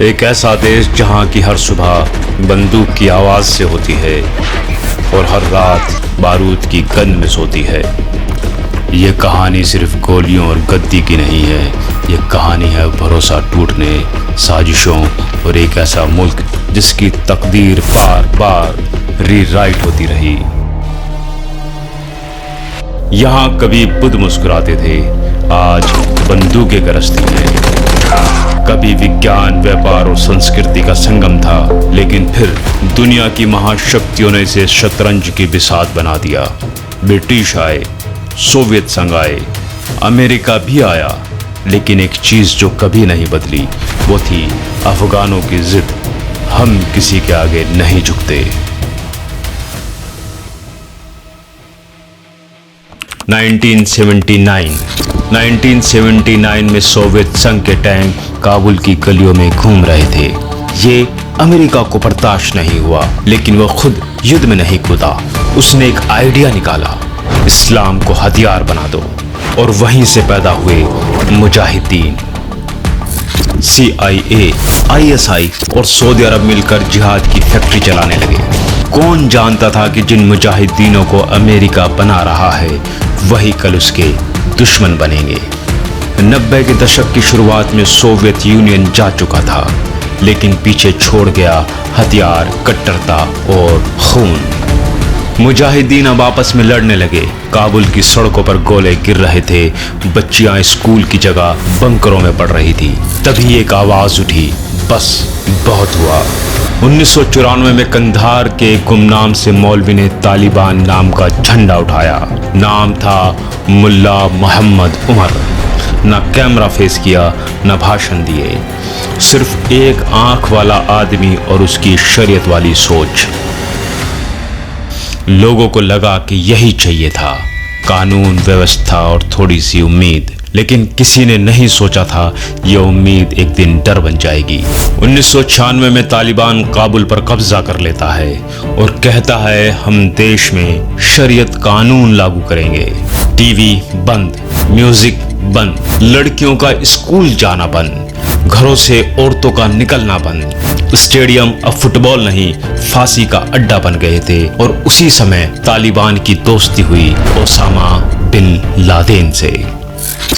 एक ऐसा देश जहां की हर सुबह बंदूक की आवाज से होती है और हर रात बारूद की गंध में सोती है। ये कहानी सिर्फ गोलियों और गद्दी की नहीं है, ये कहानी है भरोसा टूटने, साजिशों और एक ऐसा मुल्क जिसकी तकदीर बार बार रीराइट होती रही। यहाँ कभी बुद्ध मुस्कुराते थे, आज बंदूकें गरजती हैं। कभी विज्ञान, व्यापार और संस्कृति का संगम था, लेकिन फिर दुनिया की महाशक्तियों ने इसे शतरंज की बिसात बना दिया। ब्रिटिश आए, सोवियत संघ आए, अमेरिका भी आया, लेकिन एक चीज जो कभी नहीं बदली वो थी अफगानों की जिद, हम किसी के आगे नहीं झुकते। 1979 में सोवियत संघ के टैंक काबुल की गलियों में घूम रहे थे। ये अमेरिका को बर्दाश्त नहीं हुआ, लेकिन वो खुद युद्ध में नहीं कूदा। उसने एक आइडिया निकाला, इस्लाम को हथियार बना दो, और वहीं से पैदा हुए मुजाहिदीन। CIA, ISI और सऊदी अरब मिलकर जिहाद की फैक्ट्री चलाने लगे। कौन जानता था कि जिन मुजाहिदीनों को अमेरिका बना रहा है वही कल उसके दुश्मन बनेंगे। 90 के दशक की शुरुआत में सोवियत यूनियन जा चुका था, लेकिन पीछे छोड़ गया हथियार, कट्टरता और खून। मुजाहिदीन अब आपस में लड़ने लगे। काबुल की सड़कों पर गोले गिर रहे थे, बच्चियां स्कूल की जगह बंकरों में पढ़ रही थी। तभी एक आवाज उठी, बस बहुत हुआ। 1994 में कंधार के गुमनाम से मौलवी ने तालिबान नाम का झंडा उठाया। नाम था मुल्ला मोहम्मद उमर। न कैमरा फेस किया, न भाषण दिए, सिर्फ एक आंख वाला आदमी और उसकी शरीयत वाली सोच। लोगों को लगा कि यही चाहिए था, कानून, व्यवस्था और थोड़ी सी उम्मीद। लेकिन किसी ने नहीं सोचा था यह उम्मीद एक दिन डर बन जाएगी। 1996 में तालिबान काबुल पर कब्जा कर लेता है और कहता है हम देश में शरीयत कानून लागू करेंगे। टीवी बंद, म्यूजिक बंद, लड़कियों का स्कूल जाना बंद, घरों से औरतों का निकलना बंद। स्टेडियम अब फुटबॉल नहीं, फांसी का अड्डा बन गए थे। और उसी समय तालिबान की दोस्ती हुई ओसामा बिन लादेन से।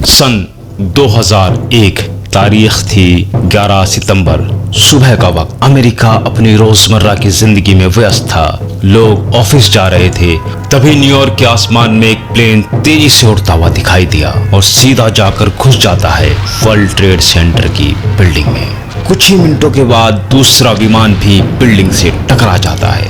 सन 2001 तारीख थी 11 सितंबर। सुबह का वक्त। अमेरिका अपनी रोजमर्रा की जिंदगी में व्यस्त था। लोग ऑफिस जा रहे थे। तभी न्यूयॉर्क के आसमान में एक प्लेन तेजी से उड़ता हुआ दिखाई दिया और सीधा जाकर घुस जाता है वर्ल्ड ट्रेड सेंटर की बिल्डिंग में। कुछ ही मिनटों के बाद दूसरा विमान भी बिल्डिंग से टकरा जाता है।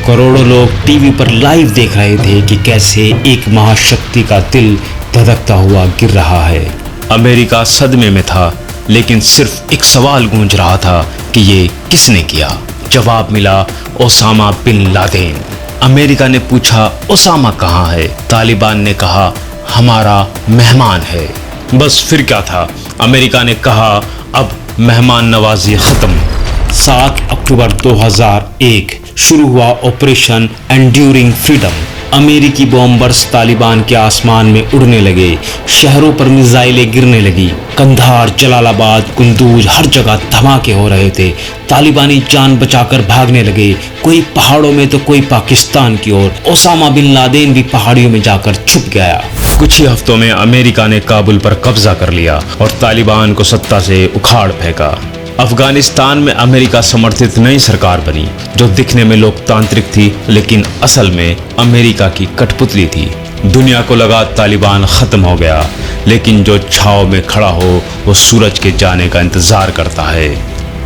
करोड़ों लोग टीवी पर लाइव देख रहे थे कि कैसे एक महाशक्ति का दिल धधकता हुआ गिर रहा है। अमेरिका सदमे में था, लेकिन सिर्फ एक सवाल गूंज रहा था कि ये किसने किया। जवाब मिला, ओसामा बिन लादेन। अमेरिका ने पूछा, ओसामा कहाँ है? तालिबान ने कहा, हमारा मेहमान है। बस फिर क्या था, अमेरिका ने कहा, अब मेहमान नवाजी खत्म। 7 अक्टूबर 2001 शुरू हुआ ऑपरेशन एंड्यूरिंग फ्रीडम। अमेरिकी बॉम्बर्स तालिबान के आसमान में उड़ने लगे, शहरों पर मिसाइलें गिरने लगी। कंधार, जलालाबाद, कुंदूज, हर जगह धमाके हो रहे थे। तालिबानी जान बचाकर भागने लगे, कोई पहाड़ों में तो कोई पाकिस्तान की ओर। ओसामा बिन लादेन भी पहाड़ियों में जाकर छुप गया। कुछ ही हफ्तों में अमेरिका ने काबुल पर कब्जा कर लिया और तालिबान को सत्ता से उखाड़ फेंका। अफगानिस्तान में अमेरिका समर्थित नई सरकार बनी, जो दिखने में लोकतांत्रिक थी, लेकिन असल में अमेरिका की कठपुतली थी। दुनिया को लगा तालिबान खत्म हो गया, लेकिन जो छाव में खड़ा हो वो सूरज के जाने का इंतजार करता है।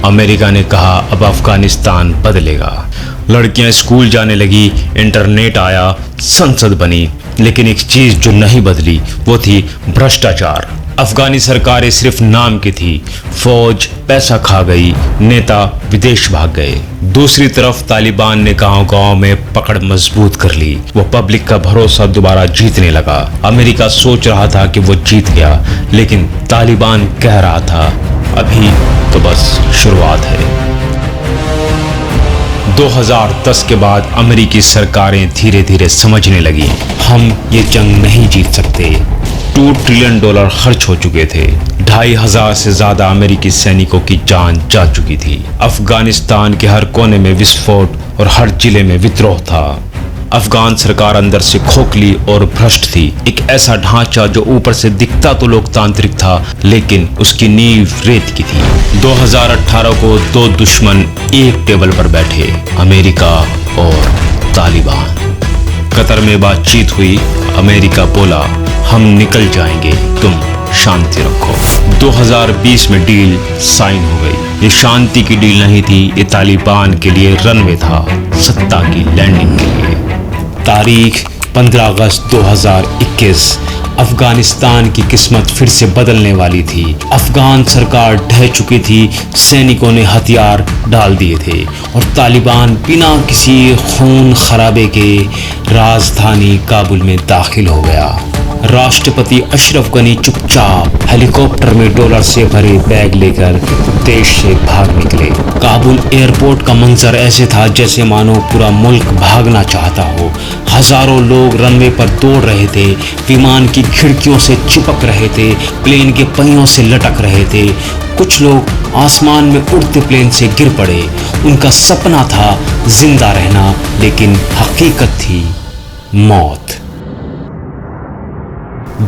अमेरिका ने कहा, अब अफगानिस्तान बदलेगा। लड़कियां स्कूल जाने लगी, इंटरनेट आया, संसद बनी, लेकिन एक चीज जो नहीं बदली वो थी भ्रष्टाचार। अफगानी सरकारें सिर्फ नाम की थी। फौज पैसा खा गई, नेता विदेश भाग गए। दूसरी तरफ तालिबान ने गांव-गांव में पकड़ मजबूत कर ली। वो पब्लिक का भरोसा दोबारा जीतने लगा। अमेरिका सोच रहा था कि वो जीत गया, लेकिन तालिबान कह रहा था अभी तो बस शुरुआत है। 2010 के बाद अमेरिकी सरकारें धीरे धीरे समझने लगी, हम ये जंग नहीं जीत सकते। $2 ट्रिलियन खर्च हो चुके थे। 2500 से ज्यादा अमेरिकी सैनिकों की जान जा चुकी थी। अफगानिस्तान के हर कोने में विस्फोट और हर जिले में विद्रोह था। अफगान सरकार अंदर से खोखली और भ्रष्ट थी। एक ऐसा ढांचा जो ऊपर से दिखता तो लोकतांत्रिक था, लेकिन उसकी नींव रेत की थी। 2018 को दो दुश्मन एक टेबल पर बैठे, अमेरिका और तालिबान। कतर में बातचीत हुई। अमेरिका बोला, हम निकल जाएंगे, तुम शांति रखो। 2020 में डील साइन हो गई। ये शांति की डील नहीं थी, ये तालिबान के लिए रनवे था, सत्ता की लैंडिंग के लिए। तारीख 15 अगस्त 2021। अफगानिस्तान की किस्मत फिर से बदलने वाली थी। अफगान सरकार ढह चुकी थी, सैनिकों ने हथियार डाल दिए थे और तालिबान बिना किसी खून खराबे के राजधानी काबुल में दाखिल हो गया। राष्ट्रपति अशरफ गनी चुपचाप हेलीकॉप्टर में डॉलर से भरे बैग लेकर देश से भाग निकले। काबुल एयरपोर्ट का मंजर ऐसे था जैसे मानो पूरा मुल्क भागना चाहता हो। हजारों लोग रनवे पर दौड़ रहे थे, विमान की खिड़कियों से चिपक रहे थे, प्लेन के पहियों से लटक रहे थे। कुछ लोग आसमान में उड़ते प्लेन से गिर पड़े। उनका सपना था जिंदा रहना, लेकिन हकीकत थी मौत।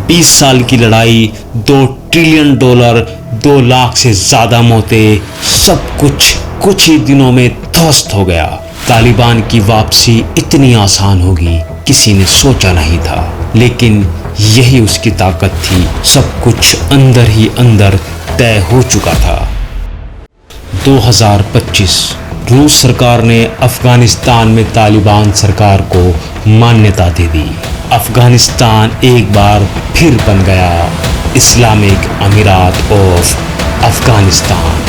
20 साल की लड़ाई, $2 ट्रिलियन, 2 लाख से ज्यादा मौतें, सब कुछ ही दिनों में ध्वस्त हो गया। तालिबान की वापसी इतनी आसान होगी किसी ने सोचा नहीं था, लेकिन यही उसकी ताकत थी। सब कुछ अंदर ही अंदर तय हो चुका था। 2025 रूस सरकार ने अफगानिस्तान में तालिबान सरकार को मान्यता दे दी। अफगानिस्तान एक बार फिर बन गया इस्लामिक अमीरात ऑफ अफगानिस्तान।